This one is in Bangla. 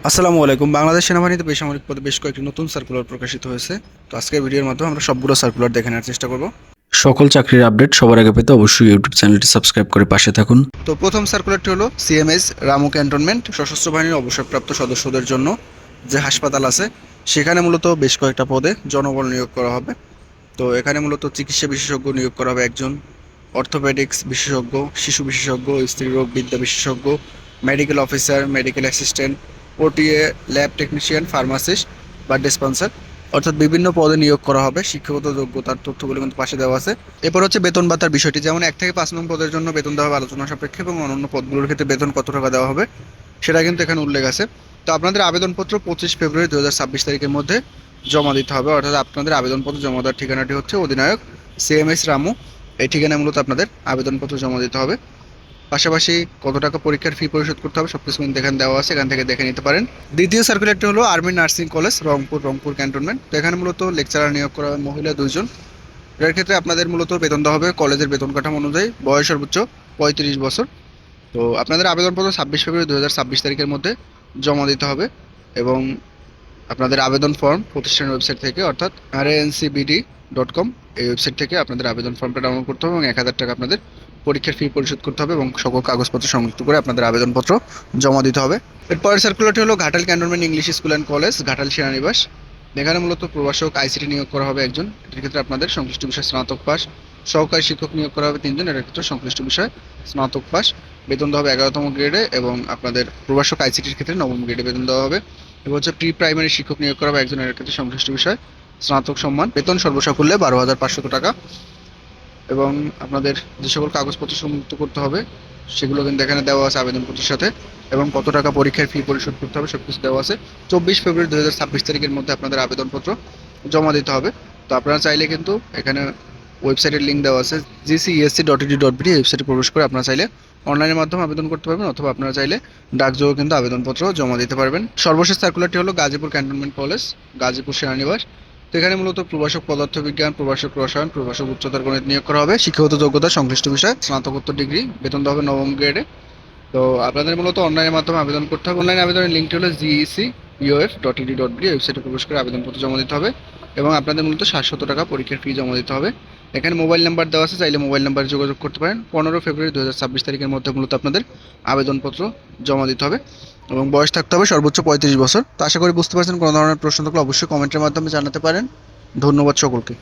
আসসালামু আলাইকুম। বাংলাদেশ সেনাবাহিনীতে বেসামরিক পদে বেশ কয়েকটি নতুন সার্কুলার প্রকাশিত হয়েছে। তো আজকের ভিডিওর মাধ্যমে আমরা সবগুলো সার্কুলার দেখে নেওয়ার চেষ্টা করব। সকল চাকরির আপডেট সবার আগে পেতে অবশ্যই ইউটিউব চ্যানেলটি সাবস্ক্রাইব করে পাশে থাকুন। তো প্রথম সার্কুলারটি হলো সিএমএস রামু ক্যান্টনমেন্ট সশস্ত্র বাহিনীর অবসরপ্রাপ্ত সদস্যদের জন্য যে হাসপাতাল আছে সেখানে মূলত বেশ কয়েকটা পদে জনবল নিয়োগ করা হবে। তো এখানে মূলত চিকিৎসা বিশেষজ্ঞ নিয়োগ করা হবে একজন, অর্থোপেডিক্স বিশেষজ্ঞ, শিশু বিশেষজ্ঞ, স্ত্রীরোগ বিদ্যা বিশেষজ্ঞ, medical officer, medical assistant, OTA, lab technician, pharmacist বা ডিসপেন্সার, অর্থাৎ বিভিন্ন পদে নিয়োগ করা হবে। শিক্ষাগত যোগ্যতার তথ্যগুলো কিন্তু পাশে দেওয়া আছে। এরপর হচ্ছে বেতন ভাতার বিষয়টি, যেমন 1 থেকে 5 নং পদের জন্য বেতন দেওয়া হবে আলোচনা সাপেক্ষে, এবং অন্যান্য পদগুলোর ক্ষেত্রে বেতন কত টাকা দেওয়া হবে সেটা কিন্তু এখানে উল্লেখ আছে। তো আপনাদের আবেদনপত্র 25 ফেব্রুয়ারি 2026 তারিখের মধ্যে জমা দিতে হবে। অর্থাৎ আপনাদের আবেদনপত্র জমা দেওয়ার ঠিকানাটি হচ্ছে অধিনায়ক সিএমএস রামু, এই ঠিকানায় মূলত আপনাদের আবেদনপত্র জমা দিতে হবে। পাশাপাশি কত টাকা পরীক্ষার ফি পরিশোধ করতে হবে সবকিছু কিন্তু এখানে দেওয়া আছে, এখান থেকে দেখে নিতে পারেন। দ্বিতীয় সার্কুলারটি হলো army nursing college Rangpur cantonment. তো এখানে মূলত লেকচারার নিয়োগ করা হবে মহিলা 2 জন। এর ক্ষেত্রে আপনাদের মূলত বেতন দেওয়া হবে কলেজের বেতন কাঠামো অনুযায়ী, বয়স সর্বোচ্চ 35 বছর। তো আপনাদের আবেদনপত্র 26 ফেব্রুয়ারি 2026 তারিখের মধ্যে জমা দিতে হবে, এবং আপনাদের আবেদন ফর্ম প্রতিষ্ঠানের ওয়েবসাইট থেকে, অর্থাৎ rancbd.com, এই ওয়েবসাইট থেকে আপনাদের আবেদন ফর্মটা ডাউনলোড করতে হবে এবং 1000 টাকা আপনাদের পরীক্ষার ফি পরিশোধ করতে হবে, এবং সকল কাগজপত্র সংযুক্ত করে আপনাদের আবেদনপত্র জমা দিতে হবে। এরপরের সার্কুলারটি হলো Ghatail cantonment English school and college, Ghatail সেনানিবাস। এখানে মূলত প্রভাষক আইসিটি নিয়োগ করা হবে একজন। এর ক্ষেত্রে আপনাদের সংশ্লিষ্ট বিষয়ে স্নাতক পাস। সহকারী শিক্ষক নিয়োগ করা হবে 3 জন, এর ক্ষেত্রে সংশ্লিষ্ট বিষয়ে স্নাতক পাস। বেতন দেওয়া হবে 11তম গ্রেডে, এবং আপনাদের প্রভাষক আইসিটির ক্ষেত্রে 9ম গ্রেডে বেতন দেওয়া হবে। এবার হচ্ছে প্রি প্রাইমারি শিক্ষক নিয়োগ করা হবে একজন, এর ক্ষেত্রে সংশ্লিষ্ট বিষয় স্নাতক সম্মান। বেতন সর্বসাকুল্যে 12,500 টাকা। এবং আপনাদের যে সকল কাগজপত্র সংযুক্ত করতে হবে সেগুলো কিন্তু এখানে দেওয়া আছে আবেদনপত্রের সাথে, এবং কত টাকা পরীক্ষার ফি পরিশোধ করতে হবে সবকিছু দেওয়া আছে। 24 ফেব্রুয়ারি 2026 তারিখের মধ্যে আপনাদের আবেদনপত্র জমা দিতে হবে। তো আপনারা চাইলে কিন্তু এখানে ওয়েবসাইটের লিঙ্ক দেওয়া আছে gcesc.edu.bd, এই ওয়েবসাইটে প্রবেশ করে আপনারা চাইলে অনলাইনের মাধ্যমে আবেদন করতে পারবেন, অথবা আপনারা চাইলে ডাকযোগে কিন্তু আবেদনপত্র জমা দিতে পারবেন। সর্বশেষ সার্কুলারটি হলো গাজীপুর ক্যান্টনমেন্ট কলেজ, গাজীপুর সেনানিবাস। তো এখানে মূলত প্রভাষক পদার্থবিজ্ঞান, প্রভাষক রসায়ন, প্রভাষক উচ্চতর গণিত নিয়োগ করা হবে। শিক্ষাগত যোগ্যতা সংশ্লিষ্ট বিষয় স্নাতকোত্তর ডিগ্রি, বেতন দেওয়া হবে 9ম গ্রেডে। তো আপনাদের মূলত অনলাইনের মাধ্যমে আবেদন করতে হবে। অনলাইন আবেদনের লিঙ্কটি হলো gecpof.edu.bd, ওয়েবসাইটে প্রবেশ করে আবেদনপত্র জমা দিতে হবে, এবং আপনাদের মূলত 700 টাকা পরীক্ষার ফি জমা দিতে হবে। এখানে মোবাইল নাম্বার দেওয়া আছে, চাইলে মোবাইল নাম্বারে যোগাযোগ করতে পারেন। 15 ফেব্রুয়ারি 2026 তারিখের মধ্যে মূলত আপনাদের আবেদনপত্র জমা দিতে হবে, এবং বয়স থাকতে হবে সর্বোচ্চ 35 বছর। তো আশা করি বুঝতে পারছেন। কোনো ধরনের প্রশ্ন থাকলে অবশ্যই কমেন্টের মাধ্যমে জানাতে পারেন। ধন্যবাদ সকলকে।